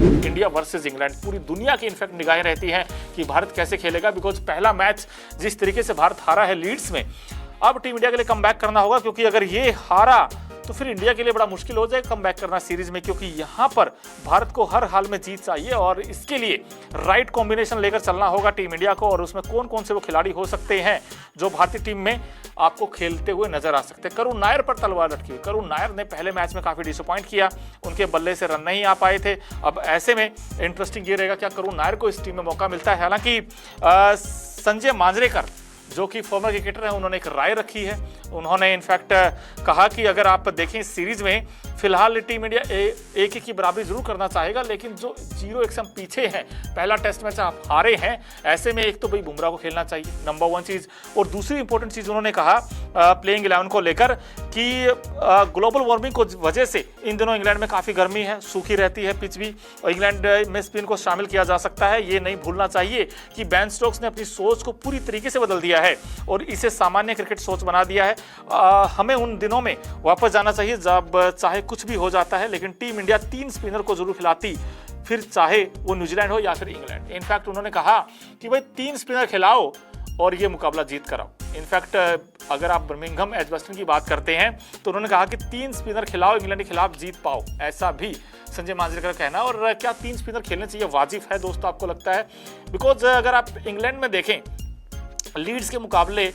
India versus England, पूरी दुनिया की इनफैक्ट निगाहें रहती हैं कि भारत कैसे खेलेगा, बिकॉज पहला मैच जिस तरीके से भारत हारा है लीड्स में, अब टीम इंडिया के लिए कमबैक करना होगा, क्योंकि अगर ये हारा तो फिर इंडिया के लिए बड़ा मुश्किल हो जाएगा कमबैक करना सीरीज में, क्योंकि यहां पर भारत को हर हाल में जीत चाहिए और इसके लिए राइट कॉम्बिनेशन लेकर चलना होगा टीम इंडिया को। और उसमें कौन कौन से वो खिलाड़ी हो सकते हैं जो भारतीय टीम में आपको खेलते हुए नजर आ सकते हैं। करुण नायर पर तलवार लटकी। करुण नायर ने पहले मैच में काफी डिसअपॉइंट किया, उनके बल्ले से रन नहीं आ पाए थे। अब ऐसे में इंटरेस्टिंग ये रहेगा क्या करुण नायर को इस टीम में मौका मिलता है। हालांकि संजय मांजरेकर जो कि फॉर्मर क्रिकेटर हैं, उन्होंने एक राय रखी है। उन्होंने इनफैक्ट कहा कि अगर आप देखें इस सीरीज में फिलहाल टीम इंडिया एक की बराबरी जरूर करना चाहेगा, लेकिन जो 0-1 से हम पीछे हैं, पहला टेस्ट मैच आप हारे हैं, ऐसे में एक तो भाई बुमराह को खेलना चाहिए, नंबर 1 चीज। और दूसरी इंपॉर्टेंट चीज उन्होंने कहा प्लेइंग 11 को लेकर कि ग्लोबल वार्मिंग को वजह से इन दिनों इंग्लैंड में काफी गर्मी है, सूखी रहती है पिच भी, और इंग्लैंड में स्पिन को शामिल किया जा सकता है। ये नहीं भूलना चाहिए कि बेन स्टोक्स ने अपनी सोच को पूरी तरीके से बदल दिया है और इसे सामान्य क्रिकेट सोच बना दिया है। हमें उन दिनों में वापस जाना चाहिए जब चाहे कुछ भी हो जाता है, लेकिन टीम इंडिया 3 स्पिनर को जरूर खिलाती, फिर चाहे वो न्यूजीलैंड हो या फिर इंग्लैंड। इनफैक्ट उन्होंने कहा कि भाई 3 स्पिनर खिलाओ और ये मुकाबला जीत कर आओ। इनफैक्ट अगर आप बर्मिंघम एजबस्टन की बात करते हैं तो उन्होंने कहा कि 3 स्पिनर खिलाओ, इंग्लैंड के खिलाफ जीत पाओ, ऐसा भी संजय मांजरेकर का कहना। और क्या 3 स्पिनर खेलने चाहिए, वाजिब है दोस्तों आपको लगता है? बिकॉज अगर आप इंग्लैंड में देखें लीड्स के मुकाबले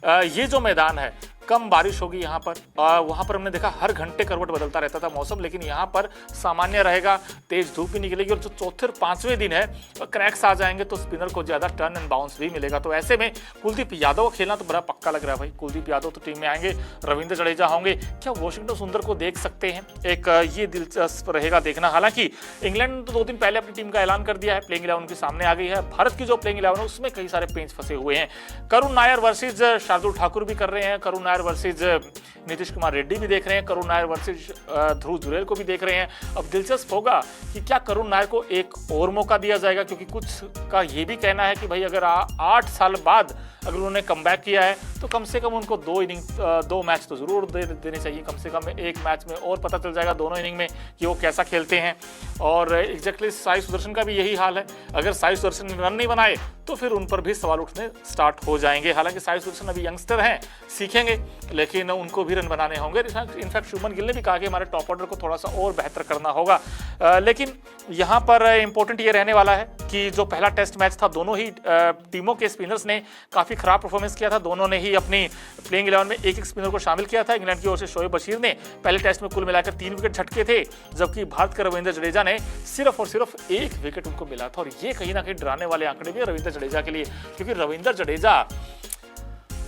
ये जो मैदान है, कम बारिश होगी यहाँ पर, वहाँ पर हमने देखा हर घंटे करवट बदलता रहता था मौसम, लेकिन यहाँ पर सामान्य रहेगा, तेज धूप भी निकलेगी और जो चौथे और 5वें दिन है क्रैक्स आ जाएंगे तो स्पिनर को ज्यादा टर्न एंड बाउंस भी मिलेगा। तो ऐसे में कुलदीप यादव को खेलना तो बड़ा पक्का लग रहा है भाई। कुलदीप यादव तो टीम में आएंगे, रविंद्र जडेजा होंगे, क्या वॉशिंगटन सुंदर को देख सकते हैं? एक ये दिलचस्प रहेगा देखना। हालांकि इंग्लैंड ने तो 2 दिन पहले अपनी टीम का ऐलान कर दिया है, प्लेइंग 11 उनके सामने आ गई है। भारत की जो प्लेइंग 11 है उसमें कई सारे पेंच फंसे हुए हैं। करुण नायर वर्सेज शार्दुल ठाकुर भी कर रहे हैं, करुण नायर वर्सेज नीतीश कुमार रेड्डी भी देख रहे हैं, करुण नायर वर्सेज ध्रुव जुरेल को भी देख रहे हैं। अब दिलचस्प होगा कि क्या करुण नायर को एक और मौका दिया जाएगा, क्योंकि कुछ का ये भी कहना है कि भाई अगर 8 साल बाद अगर उन्होंने कमबैक किया है तो कम से कम उनको 2 मैच तो जरूर देने चाहिए। कम से कम एक मैच में और पता चल जाएगा दोनों इनिंग में कि वो कैसा खेलते हैं। और एग्जैक्टली साई सुदर्शन का भी यही हाल है, अगर साई सुदर्शन रन नहीं बनाए तो फिर उन पर भी सवाल उठने स्टार्ट हो जाएंगे। हालांकि साई सुदर्शन अभी यंगस्टर हैं, सीखेंगे, लेकिन उनको भी रन बनाने होंगे। इनफैक्ट शुभमन गिल ने भी कहा कि हमारे टॉप ऑर्डर को थोड़ा सा और बेहतर करना होगा। लेकिन यहाँ पर इंपॉर्टेंट ये रहने वाला है कि जो पहला टेस्ट मैच था, दोनों ही टीमों के स्पिनर्स ने काफी खराब परफॉर्मेंस किया था। दोनों ने ही अपनी प्लेइंग 11 में एक स्पिनर को शामिल किया था। इंग्लैंड की ओर से शोएब बशीर ने पहले टेस्ट में कुल मिलाकर 3 विकेट झटके थे, जबकि भारत के रविंद्र जडेजा ने सिर्फ और सिर्फ 1 विकेट उनको मिला था। और ये कहीं ना कहीं डराने वाले आंकड़े भी है रविंद्र जडेजा के लिए, क्योंकि रविंद्र जडेजा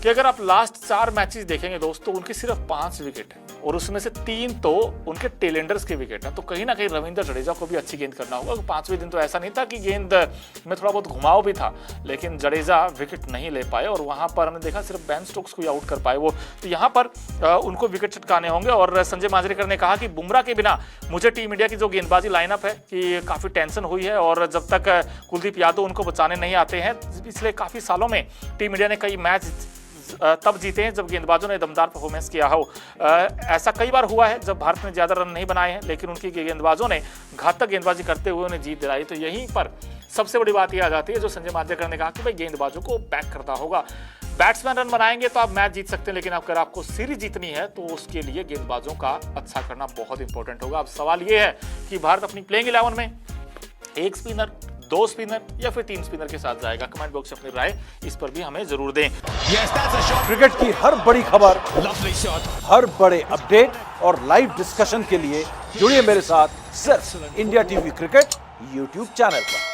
कि अगर आप लास्ट 4 मैचेस देखेंगे दोस्तों, उनके सिर्फ 5 विकेट हैं और उसमें से 3 तो उनके टेलेंडर्स के विकेट हैं। तो कहीं ना कहीं रविंद्र जडेजा को भी अच्छी गेंद करना होगा। 5वें दिन तो ऐसा नहीं था कि गेंद में थोड़ा बहुत घुमाव भी था, लेकिन जडेजा विकेट नहीं ले पाए और वहां पर हमने देखा सिर्फ बेन स्टोक्स को ही आउट कर पाए वो। तो यहाँ पर उनको विकेट चटकाने होंगे। और संजय मांजरेकर ने कहा कि बुमराह के बिना मुझे टीम इंडिया की जो गेंदबाजी लाइनअप है कि काफी टेंशन हुई है, और जब तक कुलदीप यादव उनको बचाने नहीं आते हैं, पिछले काफी सालों में टीम इंडिया ने कई मैच तब जीते हैं जब गेंदबाजों ने दमदार परफॉर्मेंस किया हो। ऐसा कई बार हुआ है जब भारत ने ज्यादा रन नहीं बनाए हैं, लेकिन उनकी गेंदबाजों ने घातक गेंदबाजी करते हुए उन्हें जीत दिलाई। तो यहीं पर सबसे बड़ी बात यह आ जाती है जो संजय मांजरेकर ने कहा कि भाई गेंदबाजों को बैक करना होगा। बैट्समैन रन बनाएंगे तो आप मैच जीत सकते हैं, लेकिन अगर आपको सीरीज जीतनी है तो उसके लिए गेंदबाजों का अच्छा करना बहुत इंपॉर्टेंट होगा। अब सवाल यह है कि भारत अपनी प्लेइंग 11 में 1 स्पिनर, 2 स्पिनर या फिर 3 स्पिनर के साथ जाएगा? कमेंट बॉक्स में अपनी राय इस पर भी हमें जरूर दें। क्रिकेट की हर बड़ी खबर, हर बड़े अपडेट और लाइव डिस्कशन के लिए जुड़िए मेरे साथ सिर्फ India TV cricket YouTube channel पर।